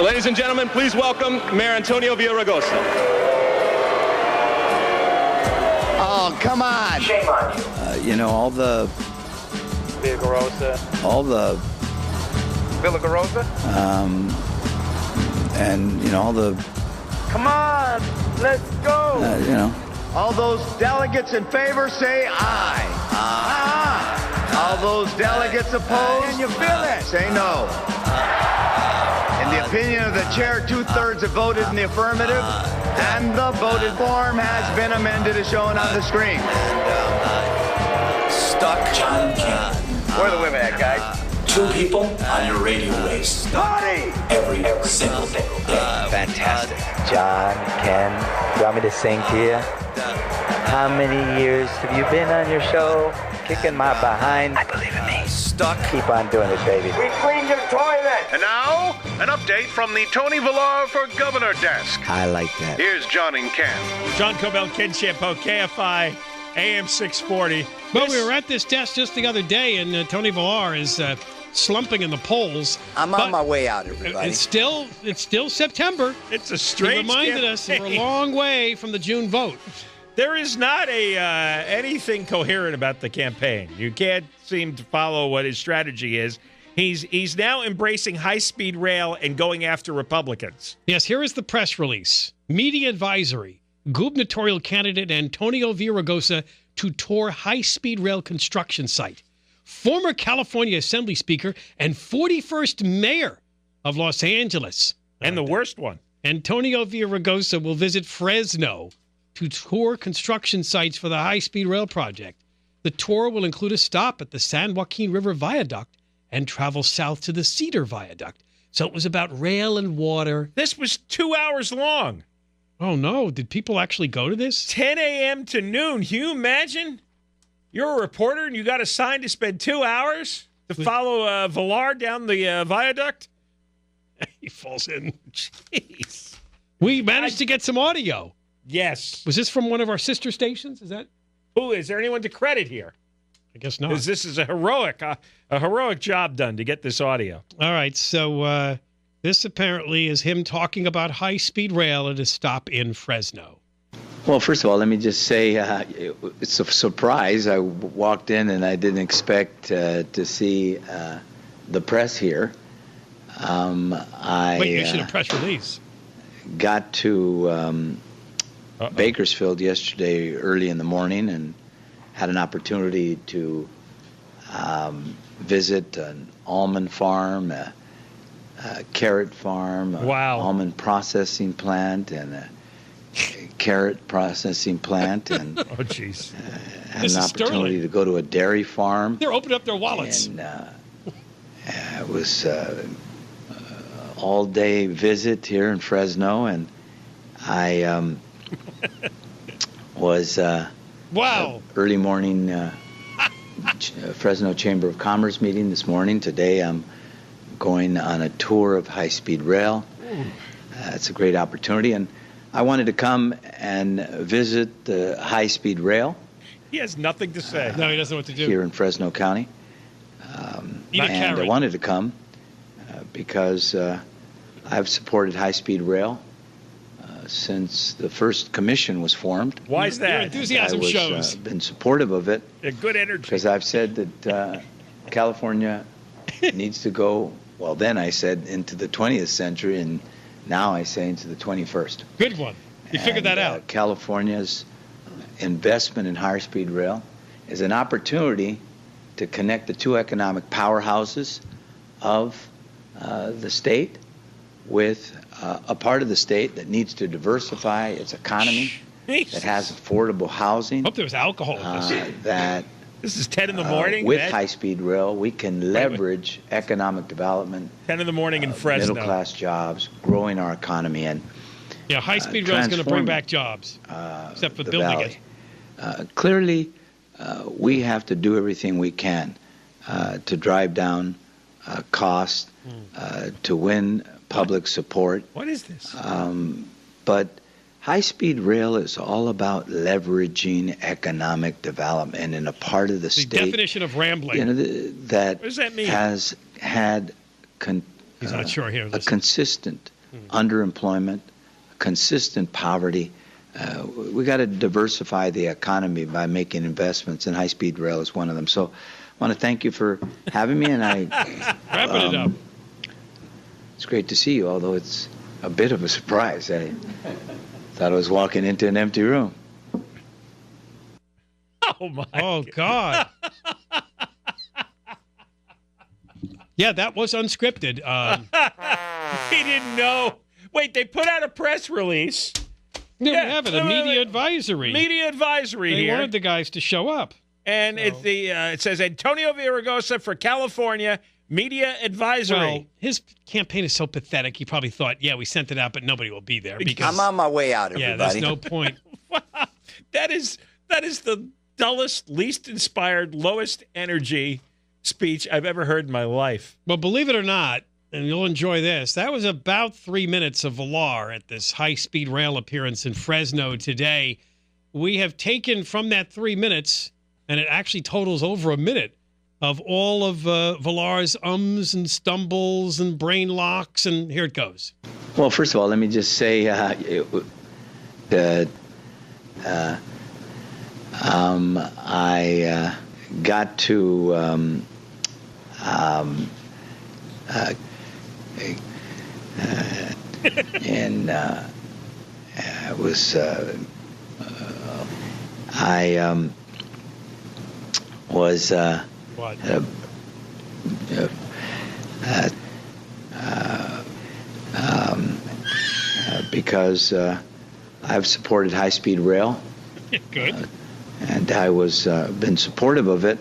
Ladies and gentlemen, please welcome Mayor Antonio Villaraigosa. Oh, come on. Shame on you. All the Villaraigosa. Villaraigosa? and all the, Come on, let's go. all those delegates in favor say aye. Aye. All those delegates opposed, And you feel it. say no. In the opinion of the chair, 2/3 have voted in the affirmative, and the voted form has been amended as shown on the screen. Stuck John King. Where are the women at, guys? 2 people on your radio waves. Party! Every single day. Fantastic. John, Ken, you want me to sing to you? How many years have you been on your show? Kicking my behind. I believe in me. Stuck. Keep on doing it, baby. We cleaned your toilet. And now, an update from the Tony Villar for Governor desk. I like that. Here's John and Ken. John Cobell, Ken Champeau, KFI, AM 640. Well, we were at this desk just the other day, and Tony Villar is slumping in the polls. I'm on my way out, everybody. It's still September. It's a He strange reminded us that we're a long way from the June vote. There is not anything coherent about the campaign. You can't seem to follow what his strategy is. He's now embracing high-speed rail and going after Republicans. Yes, here is the press release. Media advisory. Gubernatorial candidate Antonio Villaraigosa to tour high-speed rail construction site. Former California Assembly Speaker and 41st Mayor of Los Angeles. And the worst one. Antonio Villaraigosa will visit Fresno to tour construction sites for the high-speed rail project. The tour will include a stop at the San Joaquin River Viaduct and travel south to the Cedar Viaduct. So it was about rail and water. This was 2 hours long. Oh, no. Did people actually go to this? 10 a.m. to noon. Can you imagine? You're a reporter and you got assigned to spend 2 hours to follow Villar down the viaduct? He falls in. Jeez. We managed to get some audio. Yes. Was this from one of our sister stations? Is that? Who is there anyone to credit here? I guess not. Because this is a heroic job done to get this audio. All right. So this apparently is him talking about high-speed rail at a stop in Fresno. Well, first of all, let me just say it's a surprise. I walked in and I didn't expect to see the press here. Wait, you should have press release. Got to Bakersfield yesterday early in the morning and had an opportunity to visit an almond farm, a carrot farm, almond processing plant, and a carrot processing plant, and oh, jeez, had an opportunity to go to a dairy farm. They're opening up their wallets. And it was all-day visit here in Fresno, and I was early morning Fresno Chamber of Commerce meeting this morning. Today I'm going on a tour of high-speed rail. It's a great opportunity, and I wanted to come and visit the high-speed rail. He has nothing to say. No, he doesn't know what to do. Here in Fresno County. And I wanted to come because I've supported high-speed rail since the first commission was formed. Why is that? Your enthusiasm shows. Been supportive of it. Good energy. Because I've said that California needs to go, well, then I said into the 20th century, and now I say into the 21st. Good one. You figured that out. California's investment in high-speed rail is an opportunity to connect the two economic powerhouses of the state with a part of the state that needs to diversify its economy, that has affordable housing. Hope there was alcohol with this. That this is 10 in the morning. With high-speed rail, we can leverage economic development. 10 in the morning in Fresno. Middle-class jobs, growing our economy, and high-speed rail is going to bring back jobs, except for building valley. Clearly, we have to do everything we can to drive down costs, to win public support. What is this? But high-speed rail is all about leveraging economic development in a part of the state. The definition of rambling. That what does that mean? Has had He's not sure here. a consistent underemployment, consistent poverty. We got to diversify the economy by making investments, and high-speed rail is one of them. So I want to thank you for having me, and I Wrapping it up. it's great to see you, although it's a bit of a surprise. I thought I was walking into an empty room. Oh, my. Oh, God. Yeah, that was unscripted. He didn't know. Wait, they put out a press release. We have it, a media advisory. Media advisory They here. wanted the guys to show up. And it says Antonio Villaraigosa for California Media Advisory. Well, his campaign is so pathetic. He probably thought, yeah, we sent it out, but nobody will be there. Because, I'm on my way out, yeah, everybody. there's no point. Wow. That is the dullest, least inspired, lowest energy speech I've ever heard in my life. Well, believe it or not, and you'll enjoy this, that was about 3 minutes of Villar at this high-speed rail appearance in Fresno today. We have taken from that 3 minutes, and it actually totals over a minute, of all of Villar's ums and stumbles and brain locks, and here it goes. Well, first of all, let me just say I got to and I was What? because I've supported high-speed rail. Good. And I was been supportive of it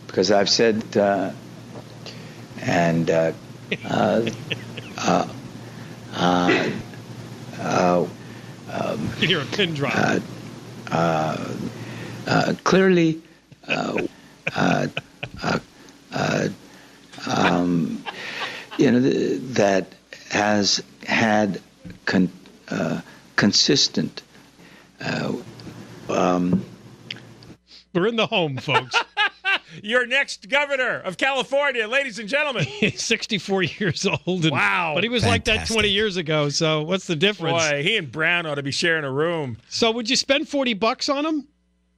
because I've said You hear a pin drop. clearly that has had consistent We're in the home, folks. Your next governor of California, ladies and gentlemen. He's 64 years old. And, Wow. But he was like that 20 years ago, so what's the difference? Boy, he and Brown ought to be sharing a room. So would you spend $40 on him?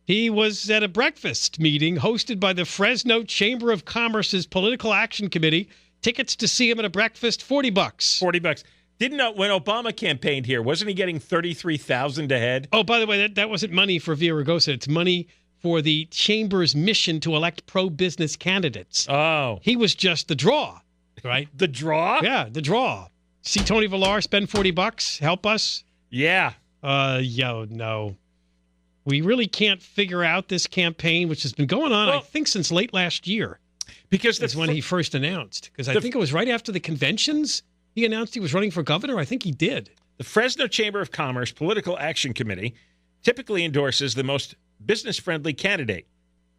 He was at a breakfast meeting hosted by the Fresno Chamber of Commerce's Political Action Committee. Tickets to see him at a breakfast, $40. $40. Didn't know when Obama campaigned here, wasn't he getting $33,000 a head? Oh, by the way, that wasn't money for Villaraigosa. It's money for the Chamber's mission to elect pro-business candidates. Oh. He was just the draw, right? The draw? Yeah, the draw. See Tony Villar spend $40, help us? Yeah. No. We really can't figure out this campaign, which has been going on, I think, since late last year. Because that's when he first announced. Because I think it was right after the conventions he announced he was running for governor. I think he did. The Fresno Chamber of Commerce Political Action Committee typically endorses the most business-friendly candidate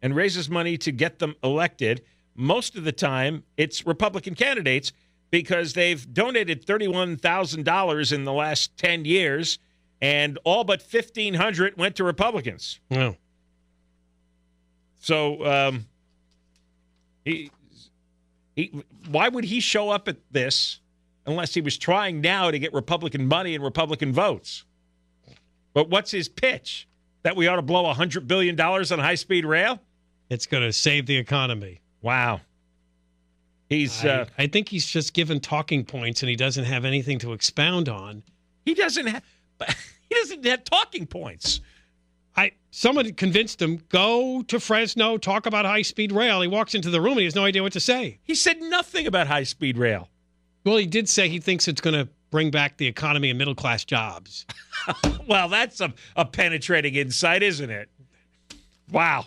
and raises money to get them elected. Most of the time, it's Republican candidates because they've donated $31,000 in the last 10 years, and all but $1,500 went to Republicans. No. So why would he show up at this unless he was trying now to get Republican money and Republican votes? But what's his pitch? That we ought to blow $100 billion on high-speed rail? It's going to save the economy. Wow. I think he's just given talking points, and he doesn't have anything to expound on. He doesn't have talking points. Someone convinced him, go to Fresno, talk about high-speed rail. He walks into the room, and he has no idea what to say. He said nothing about high-speed rail. Well, he did say he thinks it's going to bring back the economy and middle-class jobs. Well, that's a penetrating insight, isn't it? Wow.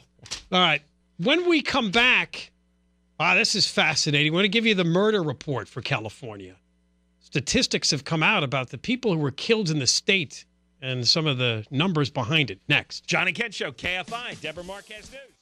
All right. When we come back, this is fascinating. We're going to give you the murder report for California. Statistics have come out about the people who were killed in the state and some of the numbers behind it. Next. John and Ken Show, KFI, Deborah Marquez News.